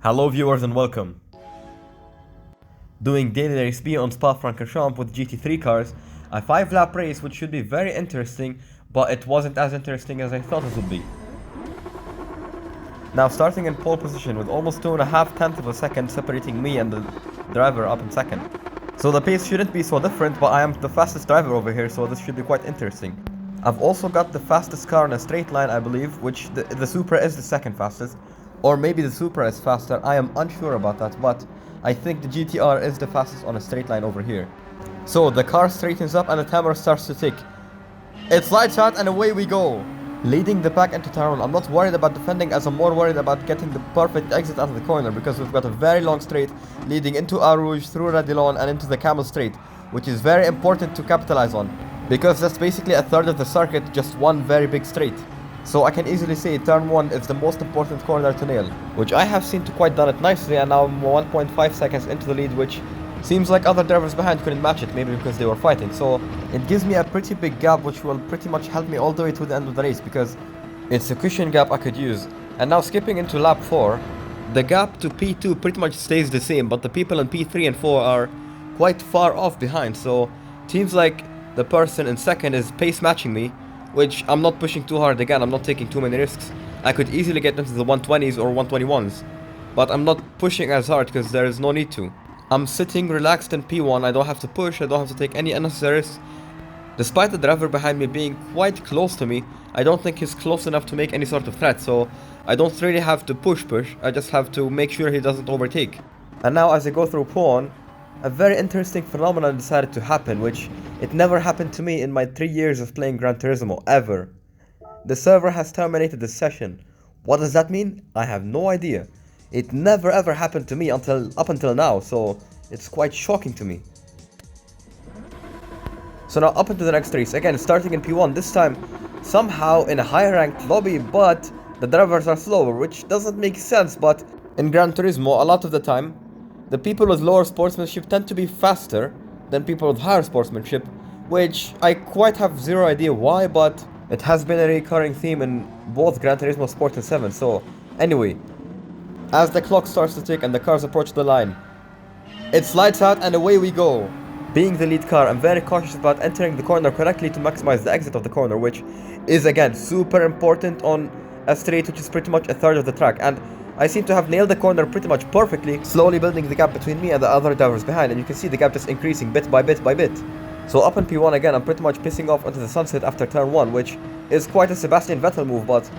Hello viewers and welcome. Doing daily race B on Spa-Francorchamps with GT3 cars, a 5-lap race which should be very interesting, but it wasn't as interesting as I thought it would be. Now starting in pole position with almost 2.5 tenths of a second separating me and the driver up in second. So the pace shouldn't be so different, but I am the fastest driver over here, so this should be quite interesting. I've also got the fastest car in a straight line, I believe, which the Supra is the second fastest. Or maybe the Supra is faster, I am unsure about that, but I think the GTR is the fastest on a straight line over here. So the car straightens up and the timer starts to tick. It's lights out and away we go! Leading the pack into turn 1, I'm not worried about defending as I'm more worried about getting the perfect exit out of the corner because we've got a very long straight leading into Eau Rouge, through Radillon and into the Camel Straight, which is very important to capitalize on because that's basically a third of the circuit, just one very big straight. So I can easily say turn 1 is the most important corner to nail, which I have seen to quite done it nicely, and now I'm 1.5 seconds into the lead, which seems like other drivers behind couldn't match it, maybe because they were fighting. So it gives me a pretty big gap which will pretty much help me all the way to the end of the race because it's a cushion gap I could use. And now skipping into lap 4, the gap to P2 pretty much stays the same, but the people in P3 and 4 are quite far off behind, so it seems like the person in second is pace matching me, which I'm not pushing too hard. Again, I'm not taking too many risks. I could easily get into the 120s or 121s, but I'm not pushing as hard because there is no need to. I'm sitting relaxed in P1, I don't have to push, I don't have to take any unnecessary risks. Despite the driver behind me being quite close to me, I don't think he's close enough to make any sort of threat, so I don't really have to push, I just have to make sure he doesn't overtake. And now as I go through P1, a very interesting phenomenon decided to happen, which it never happened to me in my 3 years of playing Gran Turismo, ever. The server has terminated the session. What does that mean? I have no idea. It never ever happened to me up until now, so it's quite shocking to me. So now up into the next race, again starting in P1, this time somehow in a higher ranked lobby, but the drivers are slower, which doesn't make sense, but in Gran Turismo a lot of the time the people with lower sportsmanship tend to be faster than people with higher sportsmanship, which I quite have zero idea why, but it has been a recurring theme in both Gran Turismo Sport and 7. So anyway, as the clock starts to tick and the cars approach the line, it's lights out and away we go. Being the lead car, I'm very cautious about entering the corner correctly to maximize the exit of the corner, which is again super important on a straight which is pretty much a third of the track, and I seem to have nailed the corner pretty much perfectly, slowly building the gap between me and the other drivers behind, and you can see the gap just increasing bit by bit by bit. So up in P1 again, I'm pretty much pissing off into the sunset after turn 1, which is quite a Sebastian Vettel move, but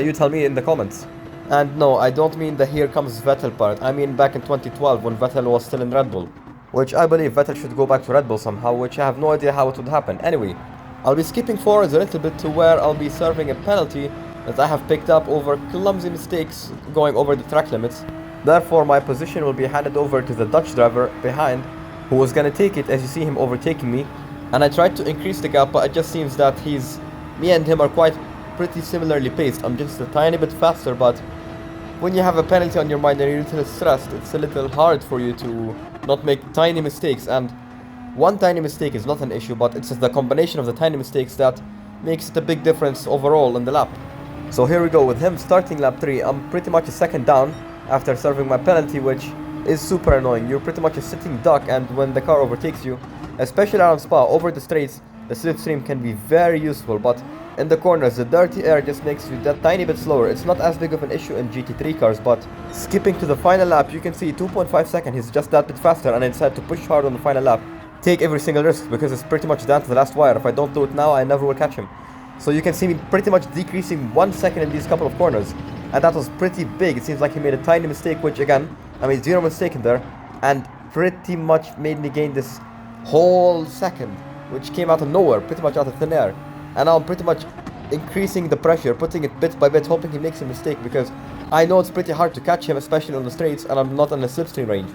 you tell me in the comments. And no, I don't mean the here comes Vettel part, I mean back in 2012 when Vettel was still in Red Bull, which I believe Vettel should go back to Red Bull somehow, which I have no idea how it would happen. Anyway, I'll be skipping forwards a little bit to where I'll be serving a penalty that I have picked up over clumsy mistakes going over the track limits. Therefore, my position will be handed over to the Dutch driver behind, who was gonna take it as you see him overtaking me. And I tried to increase the gap, but it just seems that me and him are quite pretty similarly paced. I'm just a tiny bit faster, but when you have a penalty on your mind and you're a little stressed, it's a little hard for you to not make tiny mistakes. And one tiny mistake is not an issue, but it's the combination of the tiny mistakes that makes it a big difference overall in the lap. So here we go, with him starting lap 3, I'm pretty much a second down after serving my penalty, which is super annoying. You're pretty much a sitting duck, and when the car overtakes you, especially around Spa, over the straights, the slipstream can be very useful, but in the corners, the dirty air just makes you that tiny bit slower. It's not as big of an issue in GT3 cars, but skipping to the final lap, you can see 2.5 seconds, he's just that bit faster, and I decided to push hard on the final lap. Take every single risk, because it's pretty much down to the last wire. If I don't do it now, I never will catch him. So you can see me pretty much decreasing 1 second in these couple of corners, and that was pretty big. It seems like he made a tiny mistake, which again, I made zero mistake in there, and pretty much made me gain this whole second, which came out of nowhere, pretty much out of thin air. And now I'm pretty much increasing the pressure, putting it bit by bit, hoping he makes a mistake, because I know it's pretty hard to catch him, especially on the straights, and I'm not in the slipstream range.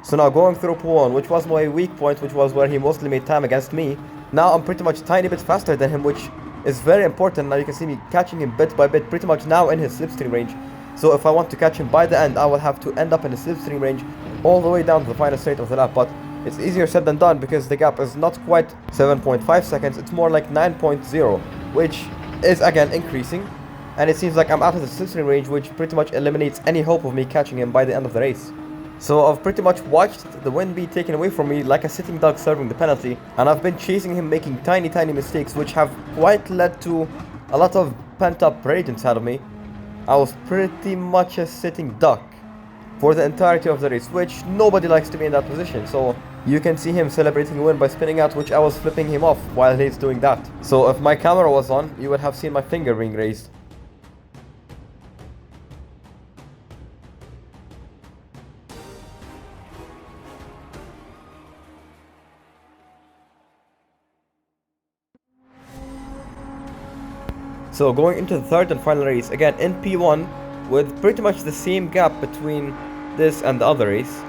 So now going through P1, which was my weak point, which was where he mostly made time against me, now I'm pretty much a tiny bit faster than him, which is very important. Now you can see me catching him bit by bit, pretty much now in his slipstream range. So if I want to catch him by the end, I will have to end up in his slipstream range all the way down to the final straight of the lap. But it's easier said than done because the gap is not quite 7.5 seconds, it's more like 9.0, which is again increasing. and it seems like I'm out of the slipstream range, which pretty much eliminates any hope of me catching him by the end of the race. So I've pretty much watched the win be taken away from me like a sitting duck serving the penalty, and I've been chasing him, making tiny mistakes which have quite led to a lot of pent-up rage inside of me. I was pretty much a sitting duck for the entirety of the race, which nobody likes to be in that position. So you can see him celebrating a win by spinning out, which I was flipping him off while he's doing that. So if my camera was on, you would have seen my finger being raised. So going into the third and final race, again in P1, with pretty much the same gap between this and the other race,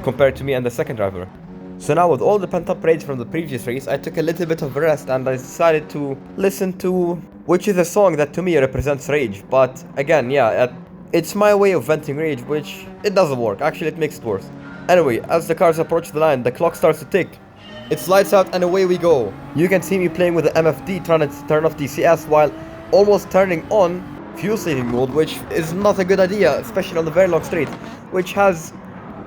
compared to me and the second driver. So now with all the pent-up rage from the previous race, I took a little bit of a rest and I decided to listen to which is a song that to me represents rage. But again, yeah, it's my way of venting rage, which it doesn't work. Actually, it makes it worse. Anyway, as the cars approach the line, the clock starts to tick. It's lights out and away we go. You can see me playing with the MFD, trying to turn off DCS while almost turning on fuel saving mode, which is not a good idea, especially on the very long straight, which has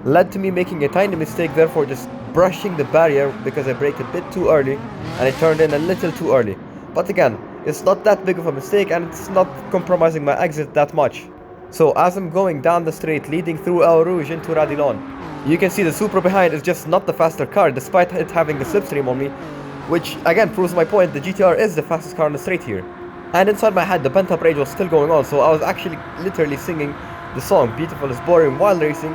led to me making a tiny mistake, therefore just brushing the barrier because I braked a bit too early and I turned in a little too early. But again, it's not that big of a mistake and it's not compromising my exit that much. So as I'm going down the straight leading through El Rouge into Radillon, you can see the Supra behind is just not the faster car, despite it having the slipstream on me, which again proves my point. The GTR is the fastest car on the straight here. And inside my head, the pent-up rage was still going on, so I was actually literally singing the song "Beautiful is Boring" while racing,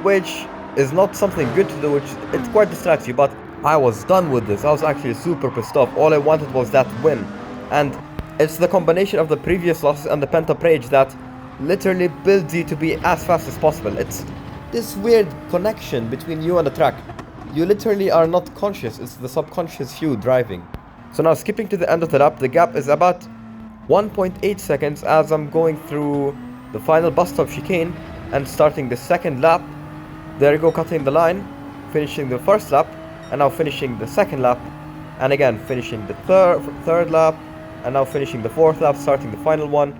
which is not something good to do, which it quite distracts you. But I was done with this. I was actually super pissed off. All I wanted was that win, and it's the combination of the previous losses and the pent-up rage that literally builds you to be as fast as possible. It's this weird connection between you and the track. You literally are not conscious, it's the subconscious you driving. So now skipping to the end of the lap, the gap is about 1.8 seconds as I'm going through the final bus stop chicane and starting the second lap. There you go, cutting the line, finishing the first lap, and now finishing the second lap, and again finishing the third lap, and now finishing the fourth lap, starting the final one,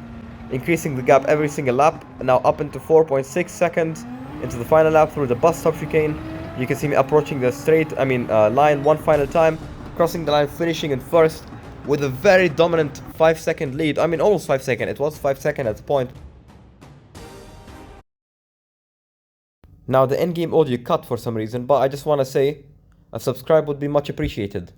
increasing the gap every single lap, and now up into 4.6 seconds into the final lap through the bus stop chicane. You can see me approaching the line one final time, crossing the line, finishing in first with a very dominant 5-second lead. I mean, almost 5 seconds. It was 5 seconds at the point. Now the in-game audio cut for some reason, but I just want to say a subscribe would be much appreciated.